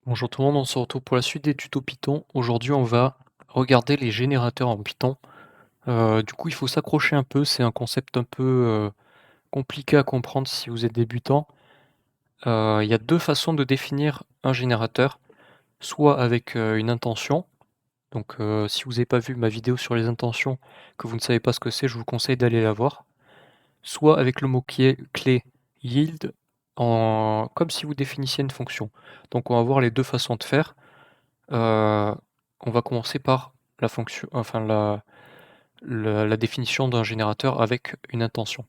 Bonjour tout le monde, on se retrouve pour la suite des tutos Python. Aujourd'hui, on va regarder les générateurs en Python. Du coup, il faut s'accrocher un peu, c'est un concept un peu compliqué à comprendre si vous êtes débutant. Il y a deux façons de définir un générateur, soit avec une intention. Donc, si vous n'avez pas vu ma vidéo sur les intentions, que vous ne savez pas ce que c'est, je vous conseille d'aller la voir. Soit avec le mot-clé yield, comme si vous définissiez une fonction. Donc, on va voir les deux façons de faire. Heu, on va commencer par la fonction enfin la définition d'un générateur avec une intention.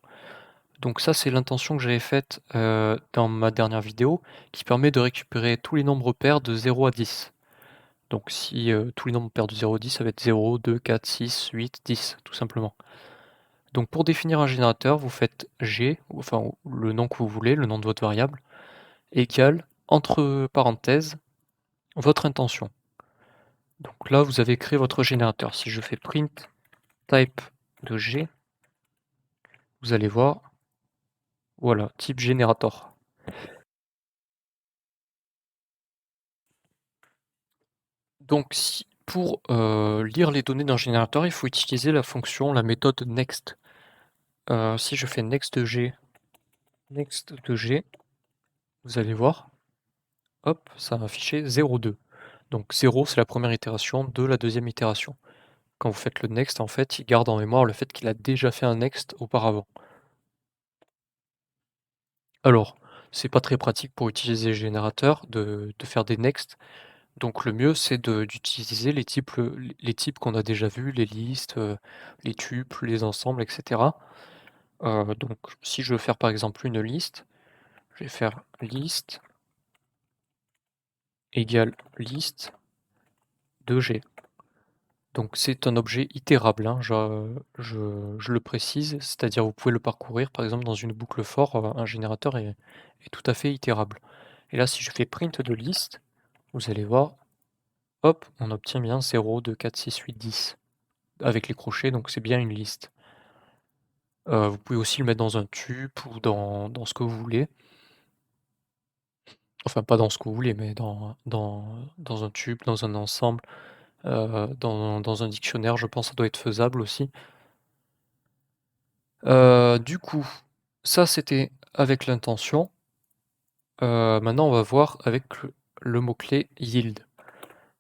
Donc ça, c'est l'intention que j'avais faite, dans ma dernière vidéo, qui permet de récupérer tous les nombres pairs de 0 à 10. Donc si, tous les nombres pairs de 0 à 10, ça va être 0, 2, 4, 6, 8, 10, tout simplement. Donc pour définir un générateur, vous faites g, enfin le nom que vous voulez, le nom de votre variable, égale, entre parenthèses, votre intention. Donc là, vous avez créé votre générateur. Si je fais print type de G, vous allez voir, voilà, type générateur. Donc si pour lire les données d'un générateur, il faut utiliser la fonction, la méthode next. Si je fais next de G, vous allez voir, hop, ça va afficher 0,2. Donc 0, c'est la première itération, 2 la deuxième itération. Quand vous faites le next, en fait, il garde en mémoire le fait qu'il a déjà fait un next auparavant. Alors, c'est pas très pratique pour utiliser le générateur de faire des next. Donc le mieux, c'est d'utiliser les types qu'on a déjà vus, les listes, les tuples, les ensembles, et cetera. Donc si je veux faire par exemple une liste, je vais faire liste égale liste de G. Donc c'est un objet itérable, hein, je le précise, c'est-à-dire vous pouvez le parcourir par exemple dans une boucle for, un générateur est tout à fait itérable. Et là si je fais print de liste, vous allez voir, hop, on obtient bien 0, 2, 4, 6, 8, 10. Avec les crochets, donc c'est bien une liste. Vous pouvez aussi le mettre dans un tuple ou dans ce que vous voulez. Enfin, pas dans ce que vous voulez, mais dans un tuple, dans un ensemble, dans un dictionnaire, je pense que ça doit être faisable aussi. Du coup, ça c'était avec l'intention. Maintenant on va voir avec le mot-clé yield.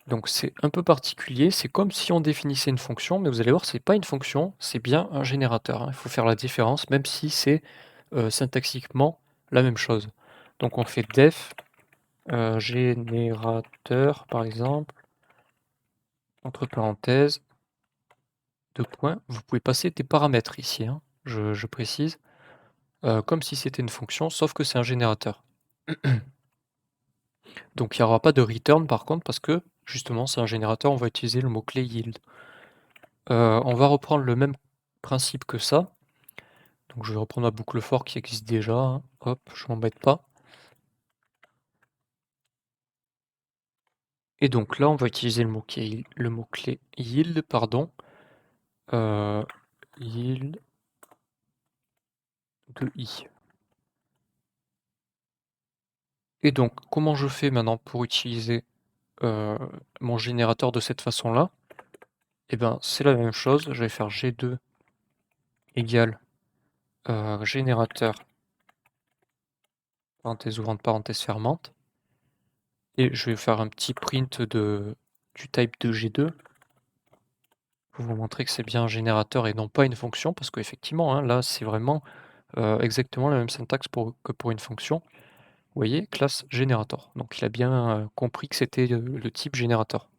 Donc c'est un peu particulier, c'est comme si on définissait une fonction, mais vous allez voir, c'est pas une fonction, c'est bien un générateur, hein. Il faut faire la différence, même si c'est syntaxiquement la même chose. Donc on fait def générateur, par exemple, entre parenthèses, deux points. Vous pouvez passer des paramètres ici, hein, je précise, comme si c'était une fonction, sauf que c'est un générateur. Donc il n'y aura pas de return par contre, parce que justement c'est un générateur, on va utiliser le mot-clé yield. On va reprendre le même principe que ça. Donc je vais reprendre ma boucle for qui existe déjà, hein. Hop, je m'embête pas. Et donc là, on va utiliser le mot-clé yield, pardon. Yield de i. Et donc, comment je fais maintenant pour utiliser mon générateur de cette façon-là? Eh ben, c'est la même chose. Je vais faire G2 égale générateur, parenthèse ouvrante, parenthèse fermante. Et je vais faire un petit print du type de G2 pour vous montrer que c'est bien un générateur et non pas une fonction, parce qu'effectivement, hein, là, c'est vraiment exactement la même syntaxe que pour une fonction. Vous voyez, classe générateur. Donc il a bien compris que c'était le type générateur.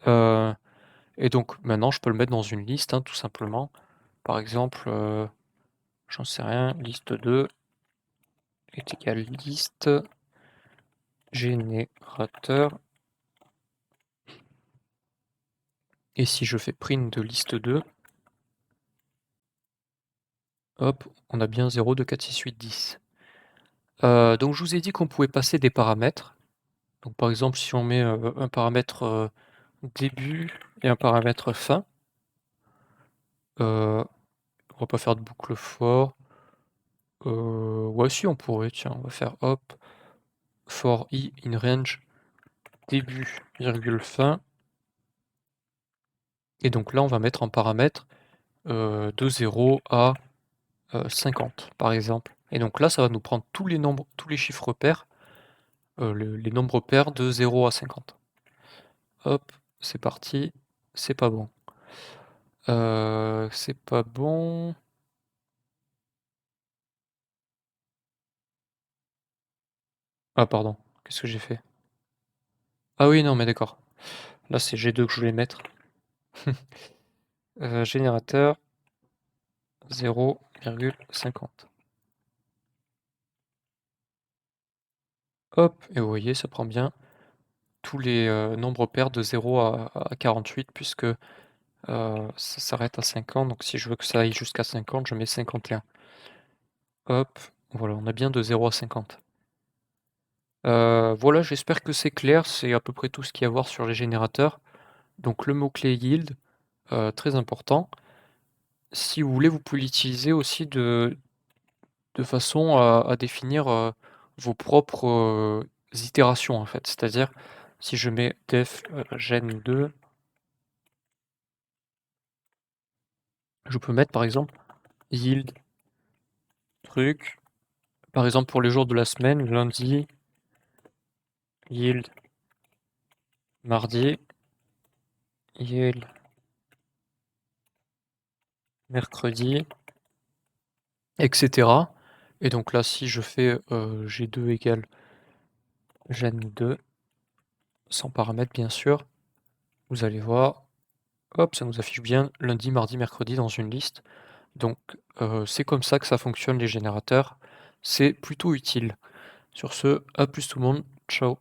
Euh, et donc maintenant, je peux le mettre dans une liste, hein, tout simplement. Par exemple, j'en sais rien, liste 2 est égale liste générateur. Et si je fais print de liste 2, hop, on a bien 0, 2, 4, 6, 8, 10. Donc je vous ai dit qu'on pouvait passer des paramètres. Donc par exemple, si on met un paramètre début et un paramètre fin, on va pas faire de boucle for. Ouais, si on pourrait, tiens, on va faire hop, for i in range début, virgule fin. Et donc là, on va mettre en paramètre de 0 à 50 par exemple. Et donc là, ça va nous prendre tous les nombres, tous les chiffres pairs, les nombres pairs de 0 à 50. Hop, c'est parti. C'est pas bon. C'est pas bon. Ah pardon, qu'est-ce que j'ai fait? Ah oui, non, mais d'accord. Là, c'est G2 que je voulais mettre. Générateur 0,50. Hop, et vous voyez, ça prend bien tous les nombres pairs de 0 à 48 puisque ça s'arrête à 50. Donc si je veux que ça aille jusqu'à 50, je mets 51. Hop, voilà, on a bien de 0 à 50. Voilà, j'espère que c'est clair, c'est à peu près tout ce qu'il y a à voir sur les générateurs. Donc le mot-clé yield, très important. Si vous voulez, vous pouvez l'utiliser aussi de façon à définir, vos propres, itérations en fait. C'est-à-dire, si je mets def, gen2, je peux mettre par exemple yield truc, par exemple pour les jours de la semaine, lundi, yield mardi, yield mercredi, et cetera. Et donc là, si je fais, G2 égale gen2, sans paramètre bien sûr, vous allez voir, hop, ça nous affiche bien lundi, mardi, mercredi dans une liste. Donc, c'est comme ça que ça fonctionne les générateurs. C'est plutôt utile. Sur ce, à plus tout le monde, ciao.